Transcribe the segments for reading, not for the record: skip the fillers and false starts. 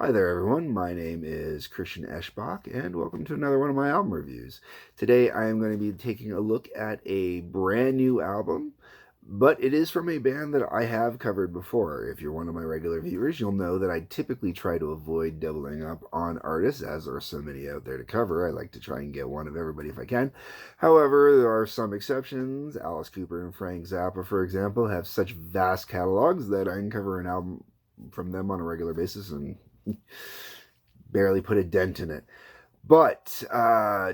Hi there, everyone. My name is Christian Eschbach, and welcome to another one of my album reviews. Today, I am going to be taking a look at a brand new album, but it is from a band that I have covered before. If you're one of my regular viewers, you'll know that I typically try to avoid doubling up on artists, as there are so many out there to cover. I like to try and get one of everybody if I can. However, there are some exceptions. Alice Cooper and Frank Zappa, for example, have such vast catalogs that I can cover an album from them on a regular basis and barely put a dent in it. But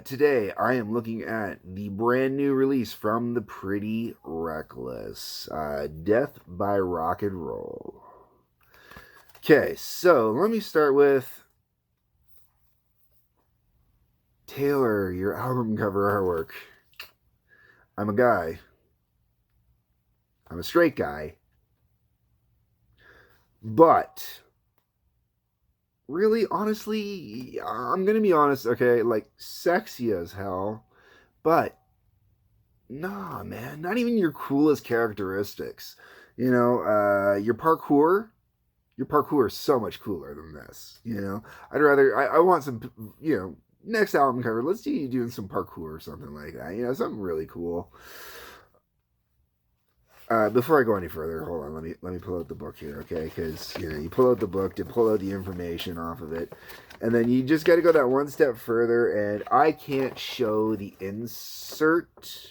today I am looking at the brand new release from the Pretty Reckless, Death by Rock and Roll. Okay, so let me start with Taylor, your album cover artwork. I'm a guy. I'm a straight guy. But really, honestly, I'm gonna be honest, okay, like sexy as hell, but nah, man, not even your coolest characteristics. Your parkour is so much cooler than this. I want some, next album cover. Let's see you doing some parkour or something like that. Something really cool. Before I go any further, hold on. Let me pull out the book here, okay? Because you pull out the book to pull out the information off of it, and then you just got to go that one step further. And I can't show the insert.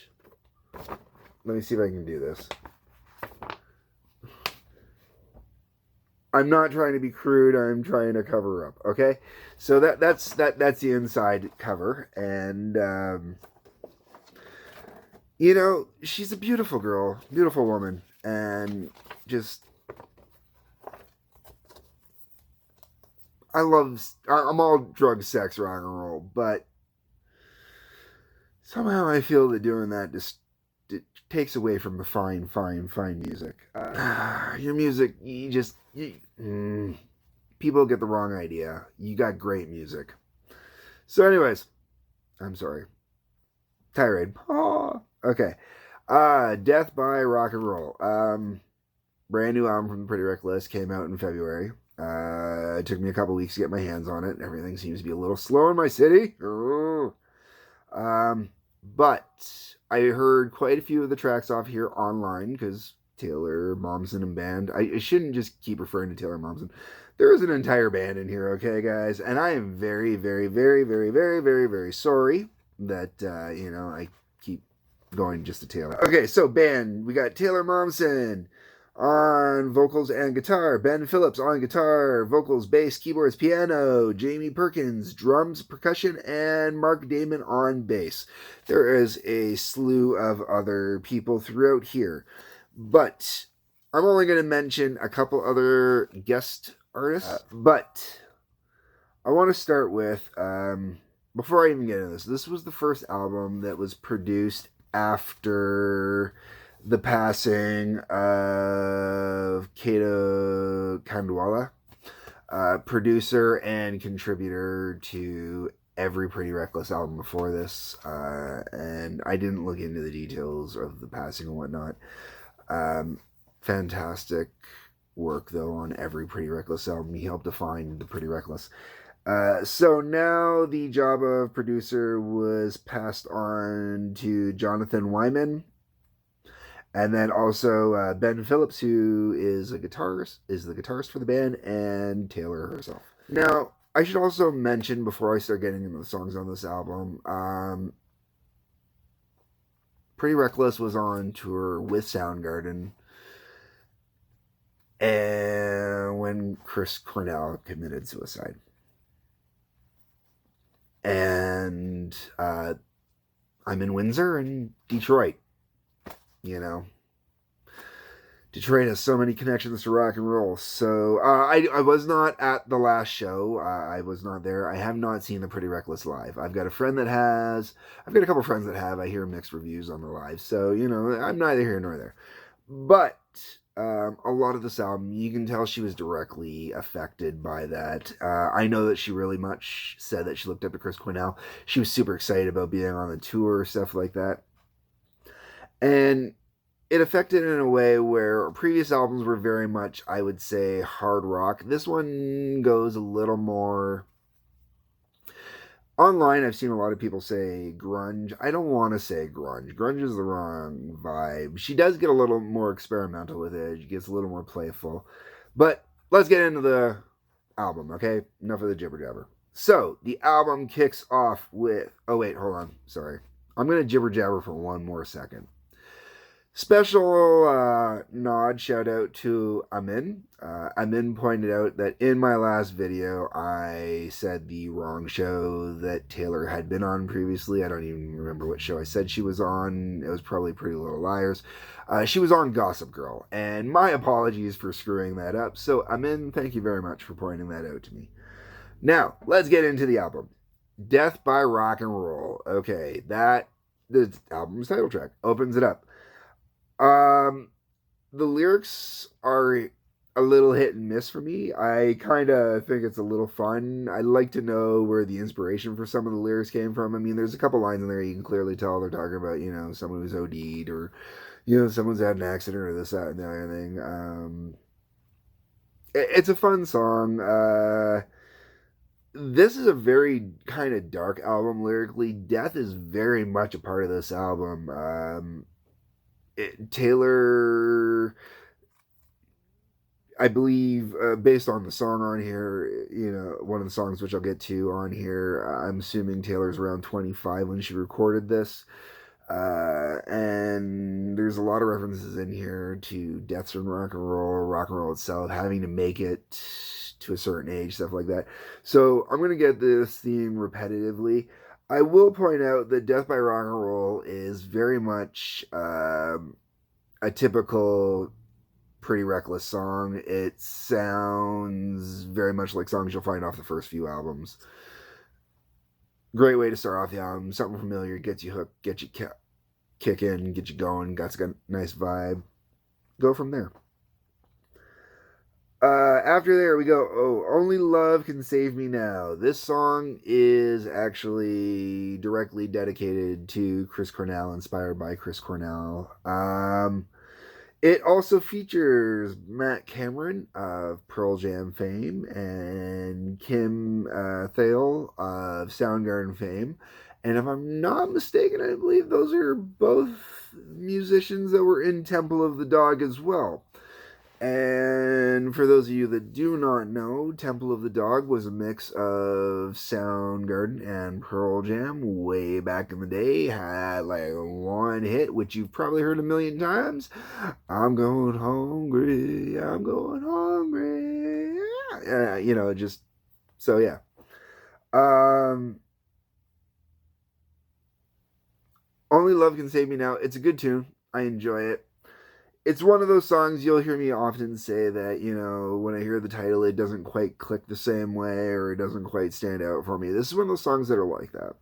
Let me see if I can do this. I'm not trying to be crude. I'm trying to cover up. Okay, so that's the inside cover, and she's a beautiful girl, beautiful woman, and just I'm all drug, sex, rock and roll, but somehow I feel that doing that just it takes away from the fine music. Your music, people get the wrong idea. You got great music. So, anyways, I'm sorry. Tirade. Oh, okay. Death by Rock and Roll. Brand new album from the Pretty Reckless came out in February. It took me a couple weeks to get my hands on it. Everything seems to be a little slow in my city. But I heard quite a few of the tracks off here online because Taylor Momsen and band. I shouldn't just keep referring to Taylor Momsen. There is an entire band in here, okay, guys? And I am very, very, very, very, very, very, very sorry that, I keep going just to Taylor. Okay, so band. We got Taylor Momsen on vocals and guitar, Ben Phillips on guitar, vocals, bass, keyboards, piano, Jamie Perkins, drums, percussion, and Mark Damon on bass. There is a slew of other people throughout here, but I'm only going to mention a couple other guest artists, but I want to start with, before I even get into this was the first album that was produced after the passing of Kato Kandwala, producer and contributor to every Pretty Reckless album before this. And I didn't look into the details of the passing and whatnot. Fantastic work, though, on every Pretty Reckless album. He helped define the Pretty Reckless. So now the job of producer was passed on to Jonathan Wyman. And then also Ben Phillips, who is the guitarist for the band, and Taylor herself. Now, I should also mention before I start getting into the songs on this album, Pretty Reckless was on tour with Soundgarden, and when Chris Cornell committed suicide. And I'm in Windsor and Detroit. Detroit has so many connections to rock and roll. So I was not at the last show. I was not there. I have not seen the Pretty Reckless live. I've got a friend that has. I've got a couple friends that have. I hear mixed reviews on the live. So, I'm neither here nor there. But a lot of this album, you can tell she was directly affected by that. I know that she really much said that she looked up to Chris Cornell. She was super excited about being on the tour, stuff like that. And it affected in a way where previous albums were very much, I would say, hard rock. This one goes a little more. Online, I've seen a lot of people say grunge. I don't want to say grunge. Grunge is the wrong vibe. She does get a little more experimental with it. She gets a little more playful. But let's get into the album, okay? Enough of the jibber jabber. So, the album kicks off with. Oh, wait, hold on. Sorry. I'm going to jibber jabber for one more second. Special nod shout out to Amin. Amin pointed out that in my last video I said the wrong show that Taylor had been on previously. I don't even remember what show I said she was on. It was probably Pretty Little Liars. She was on Gossip Girl, and my apologies for screwing that up. So Amin, thank you very much for pointing that out to me. Now let's get into the album. Death by Rock and Roll. Okay, that the album's title track opens it up. The lyrics are a little hit and miss for me. I kind of think it's a little fun. I'd like to know where the inspiration for some of the lyrics came from. I mean, there's a couple lines in there you can clearly tell they're talking about, someone who's OD'd or, someone's had an accident or this, that, and the other thing. It's a fun song. This is a very kind of dark album lyrically. Death is very much a part of this album. Taylor, I believe, based on the song on here, one of the songs which I'll get to on here, I'm assuming Taylor's around 25 when she recorded this. And there's a lot of references in here to deaths from rock and roll itself, having to make it to a certain age, stuff like that. So I'm going to get this theme repetitively. I will point out that Death by Rock and Roll is very much a typical Pretty Reckless song. It sounds very much like songs you'll find off the first few albums. Great way to start off the album. Something familiar, gets you hooked, gets you kicking, get you going, got a nice vibe. Go from there. After there we go. Oh, Only Love Can Save Me Now. This song is actually directly dedicated to Chris Cornell, inspired by Chris Cornell. It also features Matt Cameron of Pearl Jam fame and Kim Thale of Soundgarden fame. And if I'm not mistaken, I believe those are both musicians that were in Temple of the Dog as well. And for those of you that do not know, Temple of the Dog was a mix of Soundgarden and Pearl Jam way back in the day. Had like one hit, which you've probably heard a million times. I'm going hungry, I'm going hungry. Just so yeah. Only Love Can Save Me Now. It's a good tune. I enjoy it. It's one of those songs you'll hear me often say that, when I hear the title, it doesn't quite click the same way or it doesn't quite stand out for me. This is one of those songs that are like that.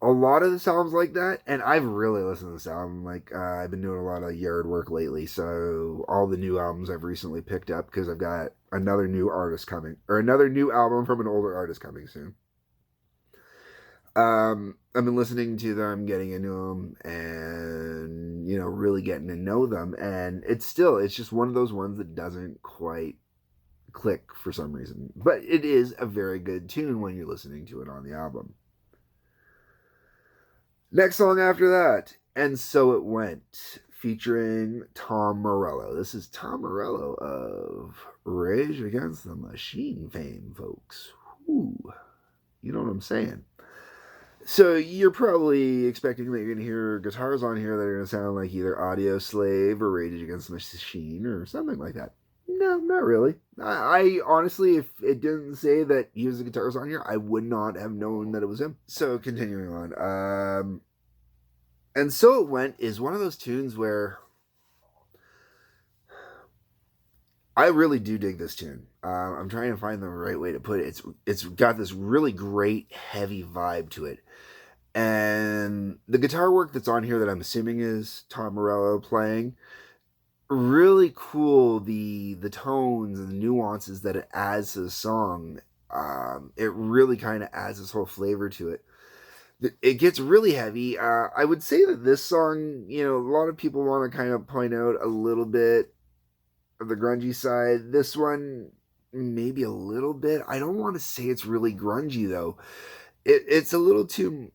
A lot of the songs like that, and I've really listened to this album. Like, I've been doing a lot of yard work lately, so all the new albums I've recently picked up because I've got another new artist coming, or another new album from an older artist coming soon. I've been listening to them, getting into them, and really getting to know them. And it's just one of those ones that doesn't quite click for some reason. But it is a very good tune when you're listening to it on the album. Next song after that, And So It Went, featuring Tom Morello. This is Tom Morello of Rage Against the Machine fame, folks. Ooh, you know what I'm saying? So you're probably expecting that you're going to hear guitars on here that are going to sound like either Audio Slave or Rage Against the Machine or something like that. No, not really. I honestly, if it didn't say that he was the guitarist on here, I would not have known that it was him. So continuing on. And So It Went is one of those tunes where I really do dig this tune. I'm trying to find the right way to put it. It's got this really great heavy vibe to it. And the guitar work that's on here that I'm assuming is Tom Morello playing, really cool. The tones and the nuances that it adds to the song, it really kind of adds this whole flavor to it. it gets really heavy. I would say that this song, you know, a lot of people want to kind of point out a little bit of the grungy side. This one, maybe a little bit. I don't want to say it's really grungy though. It's a little too.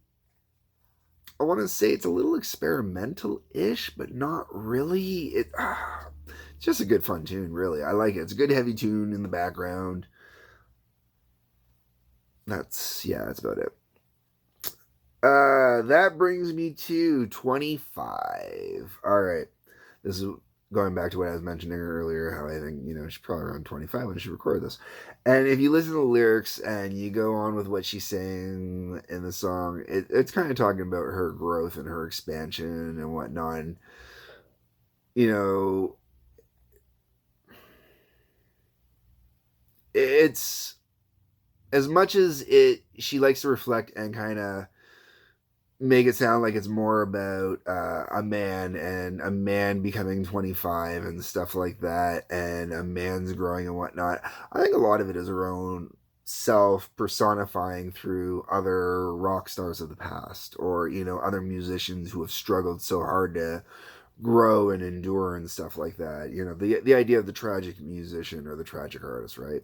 I want to say it's a little experimental-ish, but not really. It's just a good fun tune, really. I like it. It's a good heavy tune in the background. That's about it. That brings me to 25. All right. This is going back to what I was mentioning earlier, how I think, you know, she's probably around 25 when she recorded this. And if you listen to the lyrics and you go on with what she's saying in the song, it's kind of talking about her growth and her expansion and whatnot. And, you know, it's as much as she likes to reflect and kind of make it sound like it's more about a man and a man becoming 25 and stuff like that, and a man's growing and whatnot. I think a lot of it is her own self personifying through other rock stars of the past, or, you know, other musicians who have struggled so hard to grow and endure and stuff like that. You know, the idea of the tragic musician or the tragic artist, right?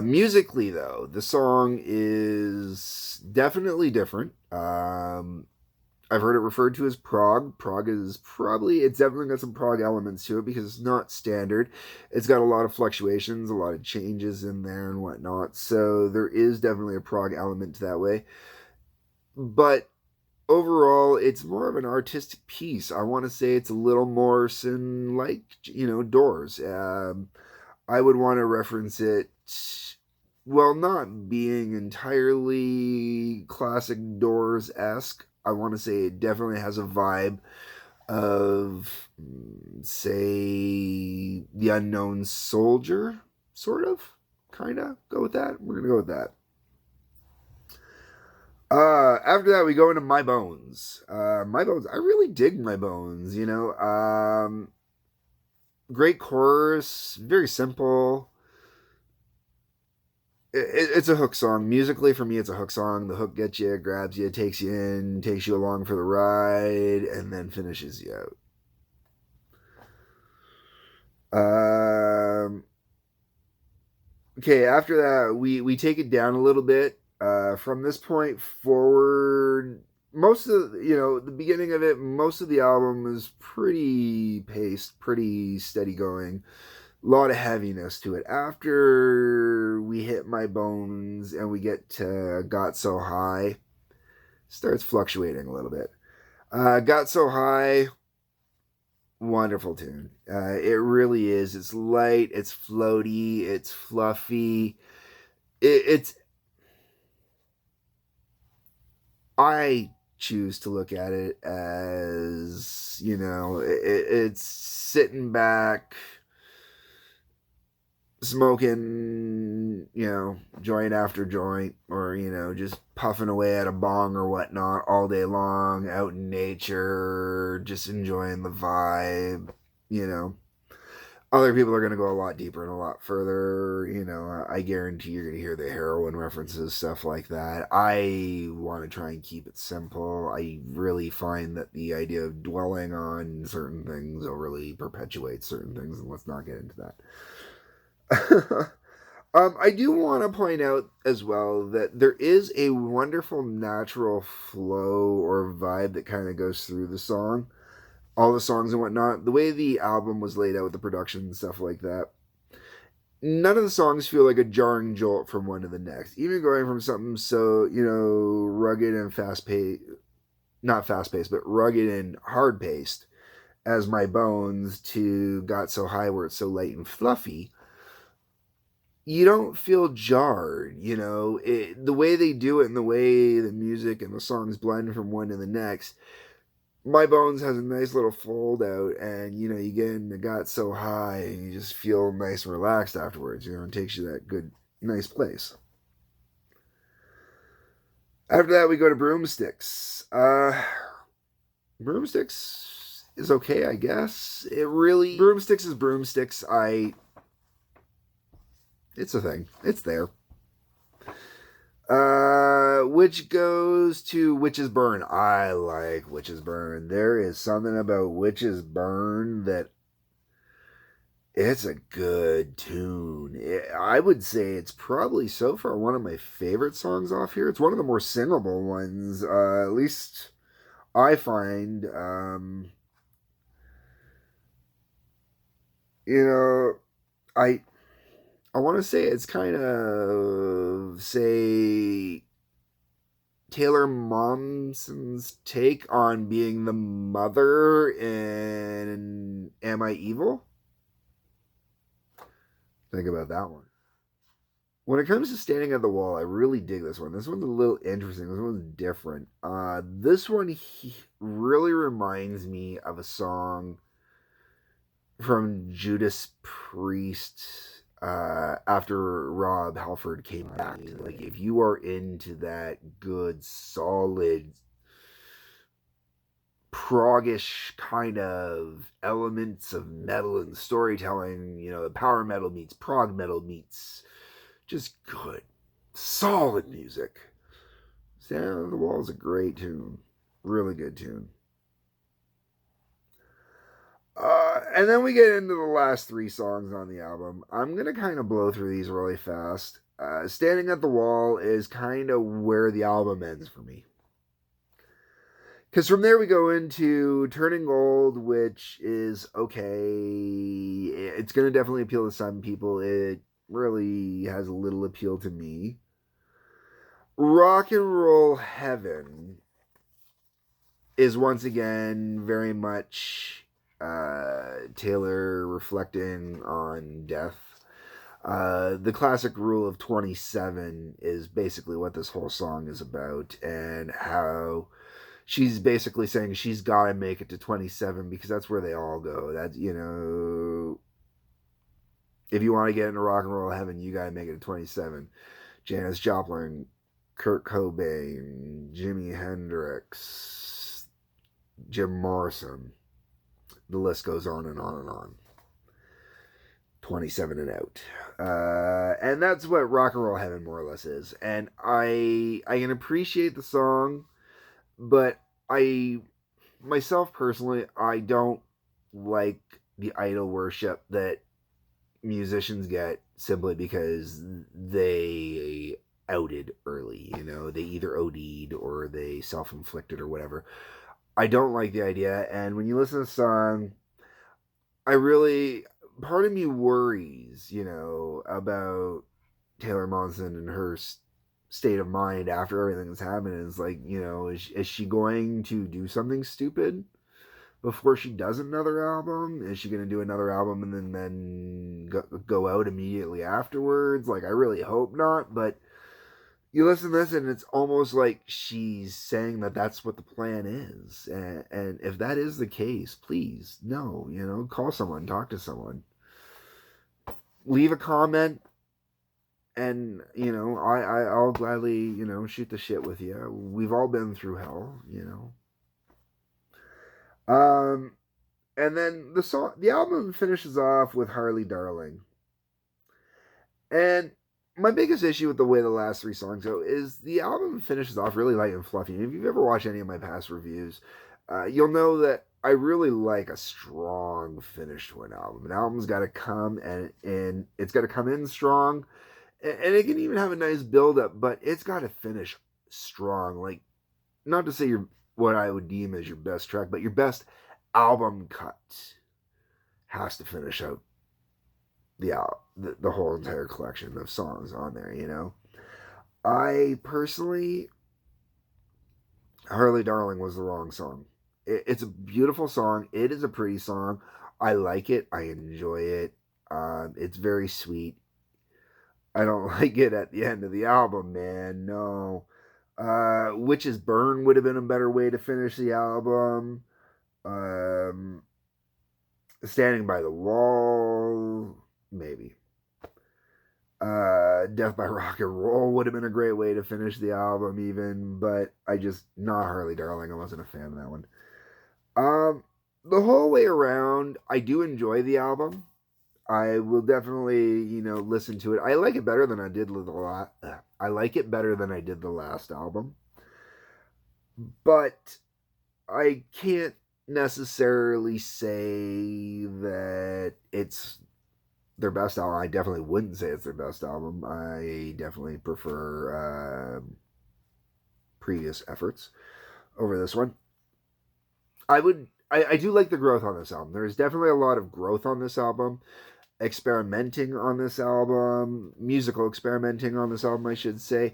Musically, though, the song is definitely different. I've heard it referred to as prog. Prog is it's definitely got some prog elements to it because it's not standard. It's got a lot of fluctuations, a lot of changes in there and whatnot. So there is definitely a prog element to that way. But overall, it's more of an artistic piece. I want to say it's a little more like, you know, Doors. I would want to reference it, well, not being entirely classic Doors-esque. I want to say it definitely has a vibe of, say, The Unknown Soldier, sort of, kind of. Go with that. We're going to go with that. After that, we go into My Bones. My Bones, I really dig My Bones, you know. Great chorus, very simple. It's a hook song. Musically, for me, it's a hook song. The hook gets you, grabs you, takes you in, takes you along for the ride, and then finishes you out. Okay, after that, we take it down a little bit. From this point forward, most of the beginning of it, most of the album is pretty paced, pretty steady going. A lot of heaviness to it. After we hit My Bones and we get to Got So High, starts fluctuating a little bit. Got So High, wonderful tune. It really is. It's light, it's floaty, it's fluffy. I choose to look at it as, you know, it's sitting back, smoking, you know, joint after joint, or, you know, just puffing away at a bong or whatnot all day long, out in nature, just enjoying the vibe, you know. Other people are going to go a lot deeper and a lot further. You know, I guarantee you're going to hear the heroin references, stuff like that. I want to try and keep it simple. I really find that the idea of dwelling on certain things overly perpetuates certain things, and let's not get into that. I do want to point out as well that there is a wonderful natural flow or vibe that kind of goes through the song. All the songs and whatnot, the way the album was laid out with the production and stuff like that, none of the songs feel like a jarring jolt from one to the next. Even going from something so, you know, rugged and fast-paced, not fast-paced, but rugged and hard-paced as My Bones to Got So High where it's so light and fluffy, you don't feel jarred, you know. The way they do it and the way the music and the songs blend from one to the next, My Bones has a nice little fold out, and, you know, you get into Got So High and you just feel nice and relaxed afterwards, you know, and takes you to that good, nice place. After that, we go to Broomsticks. Broomsticks is okay, I guess. Broomsticks is Broomsticks. It's a thing. It's there. which goes to Witches Burn. I like Witches Burn. There is something about Witches Burn that it's a good tune. I would say it's probably so far one of my favorite songs off here. It's one of the more singable ones, at least I find. You know, I I want to say it's kind of say Taylor Momsen's take on being the mother in Am I Evil? Think about that one. When it comes to Standing at the Wall, I really dig this one. This one's a little interesting. This one's different. This one really reminds me of a song from Judas Priest after Rob Halford came back. Like, if you are into that good, solid, proggish kind of elements of metal and storytelling, power metal meets prog metal meets just good, solid music. Standing on the Wall is a great tune. Really good tune. And then we get into the last three songs on the album. I'm going to kind of blow through these really fast. Standing at the Wall is kind of where the album ends for me. Because from there we go into Turning Gold, which is okay. It's going to definitely appeal to some people. It really has a little appeal to me. Rock and Roll Heaven is once again very much Taylor reflecting on death. The classic rule of 27 is basically what this whole song is about, and how she's basically saying she's got to make it to 27 because that's where they all go. That's, if you want to get into rock and roll heaven, you got to make it to 27. Janis Joplin, Kurt Cobain, Jimi Hendrix, Jim Morrison. The list goes on and on and on. 27 and out. And that's what rock and roll heaven more or less is. And I can appreciate the song, but myself personally, I don't like the idol worship that musicians get simply because they outed early. They either OD'd or they self-inflicted or whatever. I don't like the idea. And when you listen to the song, part of me worries, about Taylor Momsen and her state of mind after everything that's happened. It's like, is she going to do something stupid before she does another album? Is she going to do another album and then go out immediately afterwards? Like, I really hope not, but you listen to this and it's almost like she's saying that that's what the plan is. And if that is the case, please, no, call someone, talk to someone. Leave a comment, and, I'll gladly, shoot the shit with you. We've all been through hell, And then the album finishes off with Harley Darling. And my biggest issue with the way the last three songs go is the album finishes off really light and fluffy. And if you've ever watched any of my past reviews, you'll know that I really like a strong finish to an album. An album's got to come and it's got to come in strong, and it can even have a nice build up, but it's got to finish strong. Like, not to say what I would deem as your best track, but your best album cut has to finish out the whole entire collection of songs on there. I personally, Harley Darling was the wrong song. It's a beautiful song. It is a pretty song. I like it. I enjoy it. It's very sweet. I don't like it at the end of the album, man. No. Witches Burn would have been a better way to finish the album. Standing by the Wall, maybe. Death by Rock and Roll would have been a great way to finish the album even, but not Harley Darling. I wasn't a fan of that one. The whole way around, I do enjoy the album. I will definitely, listen to it. I like it better than I did I like it better than I did the last album, but I can't necessarily say that it's their best album. I definitely wouldn't say it's their best album. I definitely prefer previous efforts over this one. I do like the growth on this album. There's definitely a lot of growth on this album, experimenting on this album, musical experimenting on this album, I should say.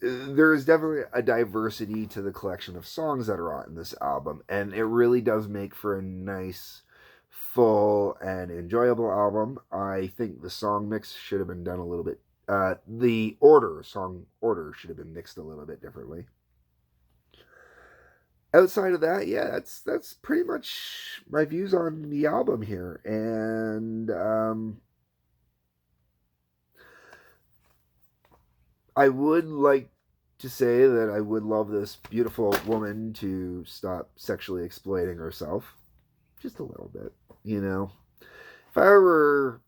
There is definitely a diversity to the collection of songs that are on this album, and it really does make for a nice, full, and enjoyable album. I think the song mix should have been done a little bit. Song order should have been mixed a little bit differently. Outside of that, yeah, that's pretty much my views on the album here, and I would like to say that I would love this beautiful woman to stop sexually exploiting herself. Just a little bit, you know. If I were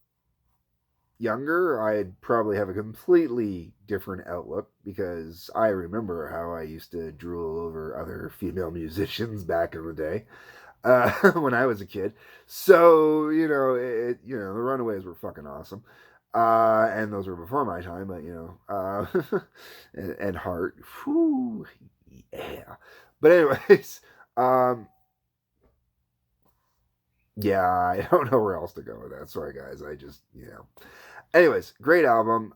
younger, I'd probably have a completely different outlook because I remember how I used to drool over other female musicians back in the day when I was a kid. So, the Runaways were fucking awesome. And those were before my time, but and Heart, whew, yeah. But anyways, um, yeah, I don't know where else to go with that. Sorry, guys. Anyways, great album.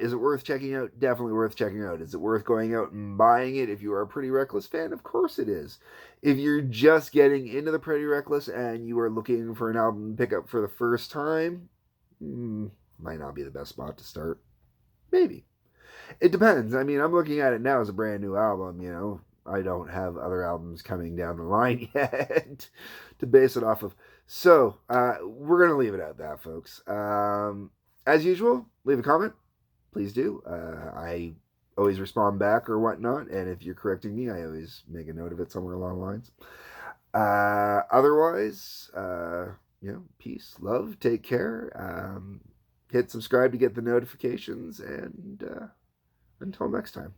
Is it worth checking out? Definitely worth checking out. Is it worth going out and buying it if you are a Pretty Reckless fan? Of course it is. If you're just getting into the Pretty Reckless and you are looking for an album to pick up for the first time, might not be the best spot to start. Maybe. It depends. I mean, I'm looking at it now as a brand new album, I don't have other albums coming down the line yet to base it off of. So, we're going to leave it at that, folks. As usual, leave a comment. Please do. I always respond back or whatnot. And if you're correcting me, I always make a note of it somewhere along the lines. Otherwise, peace, love, take care. Hit subscribe to get the notifications. And until next time.